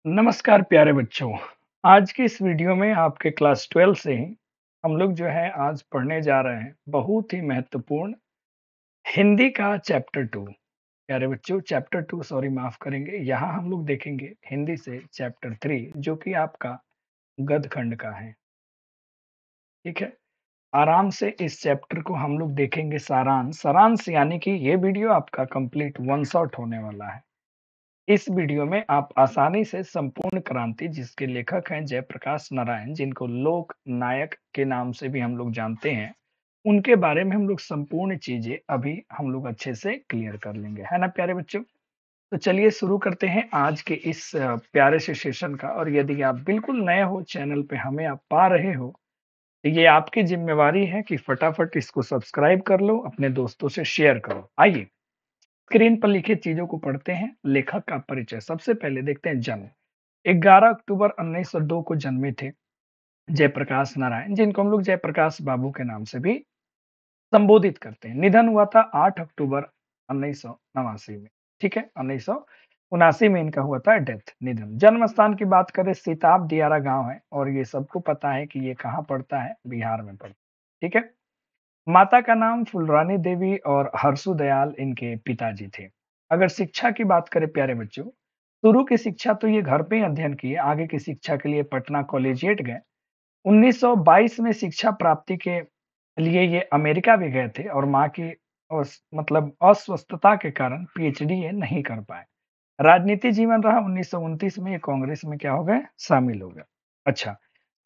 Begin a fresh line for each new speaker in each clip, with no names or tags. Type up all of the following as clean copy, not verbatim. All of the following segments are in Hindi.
नमस्कार प्यारे बच्चों। आज की इस वीडियो में आपके क्लास 12 से ही हम लोग जो है आज पढ़ने जा रहे हैं बहुत ही महत्वपूर्ण हिंदी का चैप्टर 2। प्यारे बच्चों चैप्टर 2 सॉरी माफ करेंगे, यहाँ हम लोग देखेंगे हिंदी से चैप्टर 3 जो कि आपका गद्य खंड का है। ठीक है, आराम से इस चैप्टर को हम लोग देखेंगे सारांश सारांश यानी कि ये वीडियो आपका कंप्लीट वन शॉट होने वाला है। इस वीडियो में आप आसानी से संपूर्ण क्रांति जिसके लेखक हैं जयप्रकाश नारायण, जिनको लोक नायक के नाम से भी हम लोग जानते हैं, उनके बारे में हम लोग संपूर्ण चीजें अभी हम लोग अच्छे से क्लियर कर लेंगे, है ना प्यारे बच्चों। तो चलिए शुरू करते हैं आज के इस प्यारे से सेशन का। और यदि आप बिल्कुल नए हो चैनल पे, हमें आप पा रहे हो, तो ये आपकी जिम्मेवारी है कि फटाफट इसको सब्सक्राइब कर लो, अपने दोस्तों से शेयर करो। आइए स्क्रीन पर लिखी चीजों को पढ़ते हैं। लेखक का परिचय सबसे पहले देखते हैं। जन्म 11 अक्टूबर 1902 को जन्मे थे जयप्रकाश नारायण, जिनको हम लोग जयप्रकाश बाबू के नाम से भी संबोधित करते हैं। निधन हुआ था 8 अक्टूबर 1989 में। ठीक है, 1979 में इनका हुआ था डेथ, निधन। जन्म स्थान की बात करें, सीताब दियारा गांव है और ये सबको पता है कि ये कहाँ पड़ता है, बिहार में पड़ता है। ठीक है, माता का नाम फुलरानी देवी और हर्षु दयाल इनके पिताजी थे। अगर शिक्षा की बात करें प्यारे बच्चों, शुरू की शिक्षा तो ये घर पे ही अध्ययन किए, आगे की शिक्षा के लिए पटना कॉलेजिएट गए। 1922 में शिक्षा प्राप्ति के लिए ये अमेरिका भी गए थे और माँ की मतलब अस्वस्थता के कारण पीएचडी ये नहीं कर पाए। राजनीति जीवन रहा, 1929 में ये कांग्रेस में क्या हो गए, शामिल हो गए। अच्छा,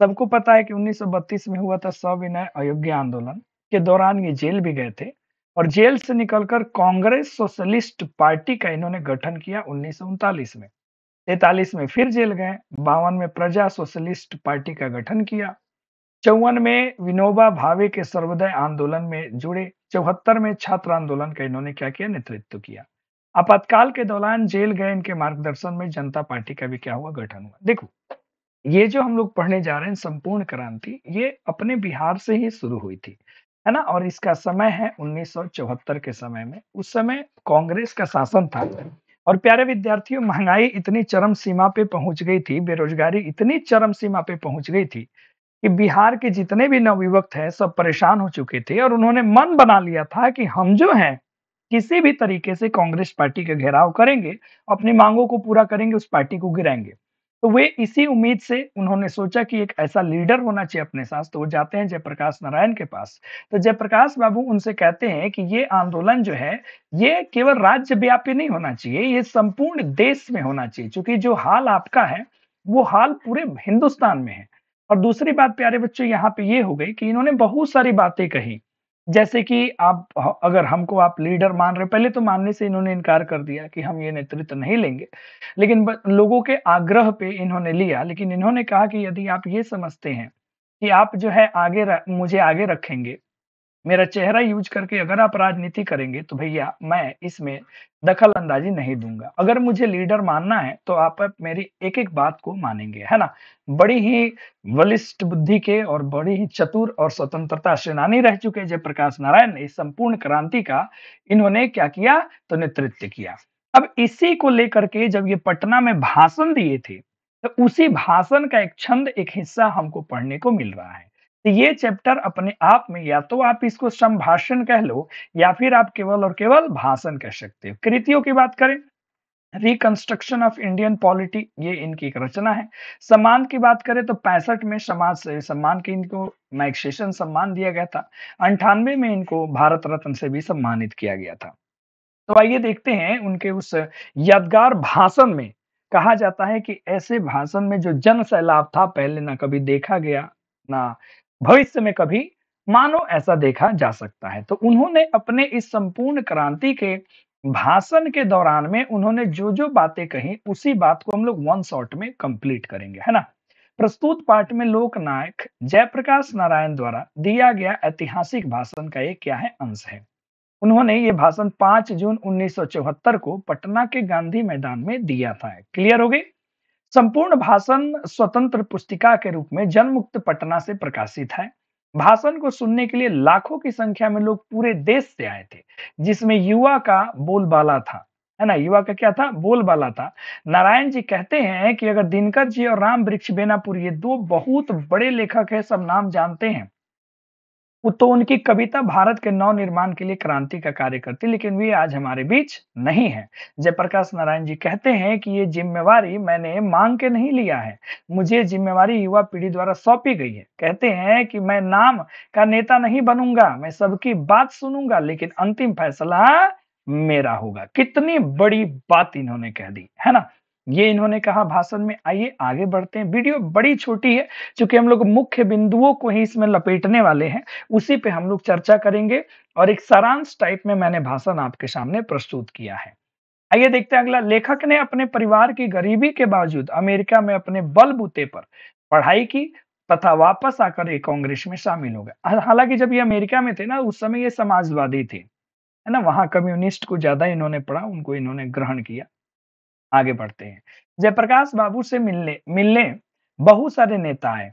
सबको पता है कि 1932 में हुआ था सविनय अयोग्य आंदोलन के दौरान ये जेल भी गए थे और जेल से निकलकर कांग्रेस सोशलिस्ट पार्टी का इन्होंने गठन किया 1939 में। 43 में फिर जेल गए, 52 में प्रजा सोशलिस्ट पार्टी का गठन किया, 54 में विनोबा भावे के सर्वोदय आंदोलन में जुड़े, 74 में छात्र आंदोलन का इन्होंने क्या किया, नेतृत्व किया। आपातकाल के दौरान जेल गए इनके मार्गदर्शन में जनता पार्टी का भी क्या हुआ, गठन हुआ। देखो, ये जो हम लोग पढ़ने जा रहे हैं संपूर्ण क्रांति, ये अपने बिहार से ही शुरू हुई थी, है ना। और इसका समय है 1974 के समय में। उस समय कांग्रेस का शासन था और प्यारे विद्यार्थियों महंगाई इतनी चरम सीमा पे पहुंच गई थी, बेरोजगारी इतनी चरम सीमा पे पहुंच गई थी कि बिहार के जितने भी नवयुवक हैं सब परेशान हो चुके थे और उन्होंने मन बना लिया था कि हम जो हैं किसी भी तरीके से कांग्रेस पार्टी का घेराव करेंगे, अपनी मांगों को पूरा करेंगे, उस पार्टी को गिराएंगे। तो वे इसी उम्मीद से उन्होंने सोचा कि एक ऐसा लीडर होना चाहिए अपने साथ, तो वो जाते हैं जयप्रकाश नारायण के पास। तो जयप्रकाश बाबू उनसे कहते हैं कि ये आंदोलन जो है ये केवल राज्य व्यापी नहीं होना चाहिए, ये संपूर्ण देश में होना चाहिए, क्योंकि जो हाल आपका है वो हाल पूरे हिंदुस्तान में है। और दूसरी बात प्यारे बच्चों यहाँ पे ये हो गई कि इन्होंने बहुत सारी बातें कही, जैसे कि आप अगर हमको आप लीडर मान रहे हो, पहले तो मानने से इन्होंने इनकार कर दिया कि हम ये नेतृत्व नहीं लेंगे, लेकिन लोगों के आग्रह पे इन्होंने लिया। लेकिन इन्होंने कहा कि यदि आप ये समझते हैं कि आप जो है मुझे आगे रखेंगे, मेरा चेहरा यूज करके अगर आप राजनीति करेंगे, तो भैया मैं इसमें दखल अंदाजी नहीं दूंगा। अगर मुझे लीडर मानना है तो आप मेरी एक एक बात को मानेंगे, है ना। बड़ी ही बलिष्ठ बुद्धि के और बड़ी ही चतुर और स्वतंत्रता सेनानी रह चुके जयप्रकाश नारायण ने इस संपूर्ण क्रांति का इन्होंने क्या किया, तो नेतृत्व किया। अब इसी को लेकर के जब ये पटना में भाषण दिए थे, तो उसी भाषण का एक छंद, एक हिस्सा हमको पढ़ने को मिल रहा है। तो ये चैप्टर अपने आप में या तो आप इसको संभाषण कह लो या फिर आप केवल और केवल भाषण कह सकते हो। कृतियों की बात करें, रिकंस्ट्रक्शन ऑफ इंडियन पॉलिटी, ये इनकी एक रचना है। सम्मान की बात करें तो 65 में समाज से सम्मान के इनको मैग्सेशन सम्मान दिया गया था। 98 में इनको भारत रत्न से भी सम्मानित किया गया था। तो आइए देखते हैं उनके उस यादगार भाषण में। कहा जाता है कि ऐसे भाषण में जो जन सैलाब था, पहले ना कभी देखा गया, ना भविष्य में कभी मानो ऐसा देखा जा सकता है। तो उन्होंने अपने इस संपूर्ण क्रांति के भाषण के दौरान में उन्होंने जो बातें कही, उसी बात को हम लोग वन शॉट में कंप्लीट करेंगे, है ना। प्रस्तुत पाठ में लोकनायक जयप्रकाश नारायण द्वारा दिया गया ऐतिहासिक भाषण का एक क्या है, अंश है। उन्होंने ये भाषण 5 जून 1974 को पटना के गांधी मैदान में दिया था। क्लियर हो गई। संपूर्ण भाषण स्वतंत्र पुस्तिका के रूप में जनमुक्त पटना से प्रकाशित है। भाषण को सुनने के लिए लाखों की संख्या में लोग पूरे देश से आए थे, जिसमें युवा का बोलबाला था। है ना? युवा का क्या था? बोलबाला था। नारायण जी कहते हैं कि अगर दिनकर जी और राम वृक्ष बेनापुर ये 2 बहुत बड़े लेखक हैं, सब नाम जानते हैं। वो तो उनकी कविता भारत के नव-निर्माण के लिए क्रांति का कार्य करती, लेकिन वे आज हमारे बीच नहीं हैं। जयप्रकाश नारायण जी कहते हैं कि ये ज़िम्मेवारी मैंने माँग के नहीं लिया है, मुझे ये ज़िम्मेवारी युवा पीढ़ी द्वारा सौंपी गई है। कहते हैं कि मैं नाम का नेता नहीं बनूँगा, मैं सबकी बात सुनूँगा, लेकिन अंतिम फैसला मेरा होगा। कितनी बड़ी बात इन्होंने कह दी, है ना? ये इन्होंने कहा भाषण में। आइए आगे बढ़ते हैं। वीडियो बड़ी छोटी है, चूँकि हम लोग मुख्य बिंदुओं को ही इसमें लपेटने वाले हैं, उसी पे हम लोग चर्चा करेंगे और एक सारांश टाइप में मैंने भाषण आपके सामने प्रस्तुत किया है। आइए देखते हैं अगला। लेखक ने अपने परिवार की गरीबी के बावजूद अमेरिका में अपने बलबूते पर पढ़ाई की तथा वापस आकर ये कांग्रेस में शामिल हो गए। हालाँकि जब ये अमेरिका में थे ना, उस समय ये समाजवादी थे, है ना? वहाँ कम्युनिस्ट को ज़्यादा इन्होंने पढ़ा, उनको इन्होंने ग्रहण किया। आगे बढ़ते हैं। जयप्रकाश बाबू से मिलने मिलने बहुत सारे नेता आए।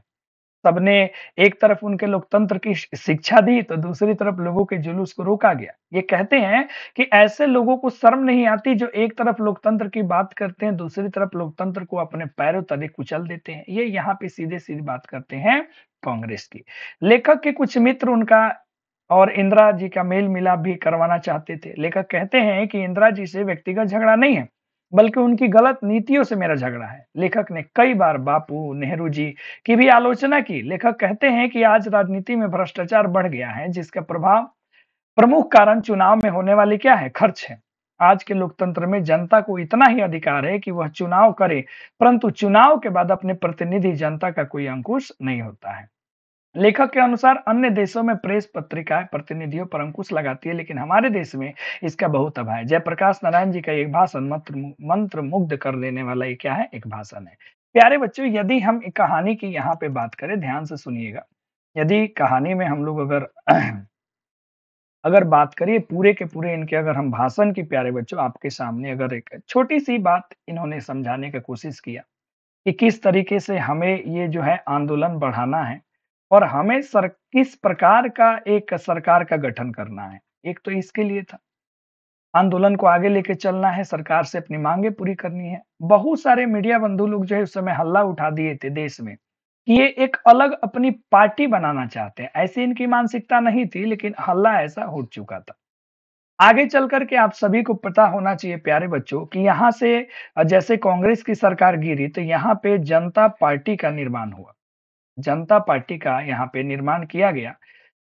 सबने एक तरफ उनके लोकतंत्र की शिक्षा दी, तो दूसरी तरफ लोगों के जुलूस को रोका गया। ये कहते हैं कि ऐसे लोगों को शर्म नहीं आती जो एक तरफ लोकतंत्र की बात करते हैं, दूसरी तरफ लोकतंत्र को अपने पैरों तले कुचल देते हैं। ये यहाँ पे सीधे-सीधे बात करते हैं कांग्रेस की। लेखक के कुछ मित्र उनका और इंदिरा जी का मेल-मिलाप भी करवाना चाहते थे। लेखक कहते हैं कि इंदिरा जी से व्यक्तिगत झगड़ा नहीं है, बल्कि उनकी गलत नीतियों से मेरा झगड़ा है। लेखक ने कई बार बापू, नेहरू जी की भी आलोचना की। लेखक कहते हैं कि आज राजनीति में भ्रष्टाचार बढ़ गया है, जिसका प्रभाव प्रमुख कारण चुनाव में होने वाली क्या है? खर्च है। आज के लोकतंत्र में जनता को इतना ही अधिकार है कि वह चुनाव करे, परंतु चुनाव के बाद अपने प्रतिनिधि जनता का कोई अंकुश नहीं होता है। लेखक के अनुसार अन्य देशों में प्रेस पत्रिकाएं प्रतिनिधियों पर अंकुश लगाती है, लेकिन हमारे देश में इसका बहुत अभाव है। जयप्रकाश नारायण जी का एक भाषण मंत्र मुग्ध कर देने वाला ये क्या है? एक भाषण है। प्यारे बच्चों, यदि हम एक कहानी की यहाँ पे बात करें, ध्यान से सुनिएगा। यदि कहानी में हम लोग अगर अगर बात करिए पूरे के पूरे इनके, अगर हम भाषण की, प्यारे बच्चों आपके सामने अगर एक छोटी सी बात इन्होंने समझाने का कोशिश किया कि किस तरीके से हमें ये जो है आंदोलन बढ़ाना है और हमें किस प्रकार का एक सरकार का गठन करना है। एक तो इसके लिए था, आंदोलन को आगे लेके चलना है, सरकार से अपनी मांगे पूरी करनी है। बहुत सारे मीडिया बंधु लोग जो है उस समय हल्ला उठा दिए थे देश में कि ये एक अलग अपनी पार्टी बनाना चाहते हैं। ऐसी इनकी मानसिकता नहीं थी, लेकिन हल्ला ऐसा हो चुका था। आगे चल कर के आप सभी को पता होना चाहिए प्यारे बच्चों कि यहाँ से जैसे कांग्रेस की सरकार गिरी, तो यहाँ पे जनता पार्टी का निर्माण हुआ। जनता पार्टी का यहाँ पे निर्माण किया गया।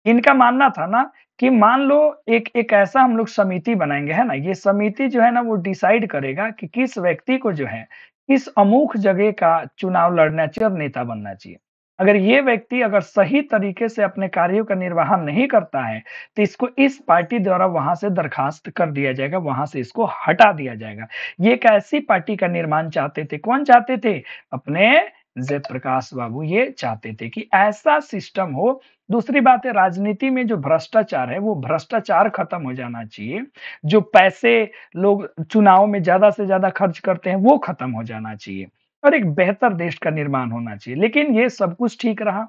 इनका मानना था ना कि मान लो एक एक ऐसा हम लोग समिति बनाएँगे, है ना? ये समिति जो है ना वो डिसाइड करेगा कि किस व्यक्ति को जो है, किस अमुक जगह का चुनाव लड़ना चाहिए और नेता बनना चाहिए। अगर ये व्यक्ति अगर सही तरीके से अपने कार्यों का निर्वहन नहीं करता है, तो इसको इस पार्टी द्वारा वहाँ से बर्खास्त कर दिया जाएगा, वहाँ से इसको हटा दिया जाएगा। ये एक ऐसी पार्टी का निर्माण चाहते थे, कौन चाहते थे? अपने जयप्रकाश बाबू ये चाहते थे कि ऐसा सिस्टम हो। दूसरी बात है, राजनीति में जो भ्रष्टाचार है, वो भ्रष्टाचार खत्म हो जाना चाहिए। जो पैसे लोग चुनाव में ज़्यादा से ज़्यादा खर्च करते हैं, वो खत्म हो जाना चाहिए और एक बेहतर देश का निर्माण होना चाहिए। लेकिन ये सब कुछ ठीक रहा।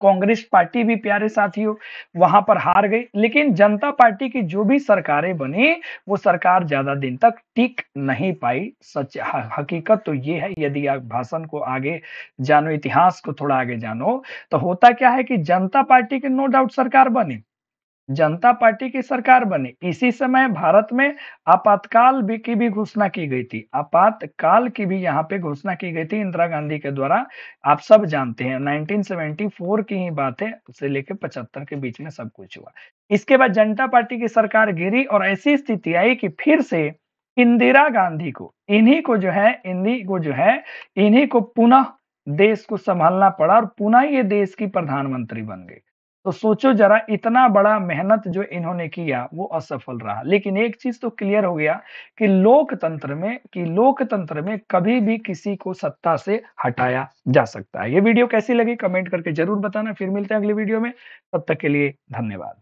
कांग्रेस पार्टी भी प्यारे साथियों वहाँ पर हार गई, लेकिन जनता पार्टी की जो भी सरकारें बनी, वो सरकार ज़्यादा दिन तक टिक नहीं पाई। सच ह हकीकत तो ये है, यदि आप भाषण को आगे जानो, इतिहास को थोड़ा आगे जानो, तो होता क्या है कि जनता पार्टी की नो डाउट सरकार बनी। जनता पार्टी की सरकार बनी। इसी समय भारत में आपातकाल की भी घोषणा की गई थी। आपातकाल की भी यहाँ पे घोषणा की गई थी इंदिरा गांधी के द्वारा। आप सब जानते हैं 1974 की ही बात है, उससे लेके 75 के बीच में सब कुछ हुआ। इसके बाद जनता पार्टी की सरकार गिरी और ऐसी स्थिति आई कि फिर से इंदिरा गांधी को, इन्हीं को पुनः देश को संभालना पड़ा और पुनः ये देश की प्रधानमंत्री बन गई। तो सोचो जरा, इतना बड़ा मेहनत जो इन्होंने किया वो असफल रहा। लेकिन एक चीज़ तो क्लियर हो गया कि लोकतंत्र में कभी भी किसी को सत्ता से हटाया जा सकता है। ये वीडियो कैसी लगी कमेंट करके ज़रूर बताना। फिर मिलते हैं अगली वीडियो में, तब तक के लिए धन्यवाद।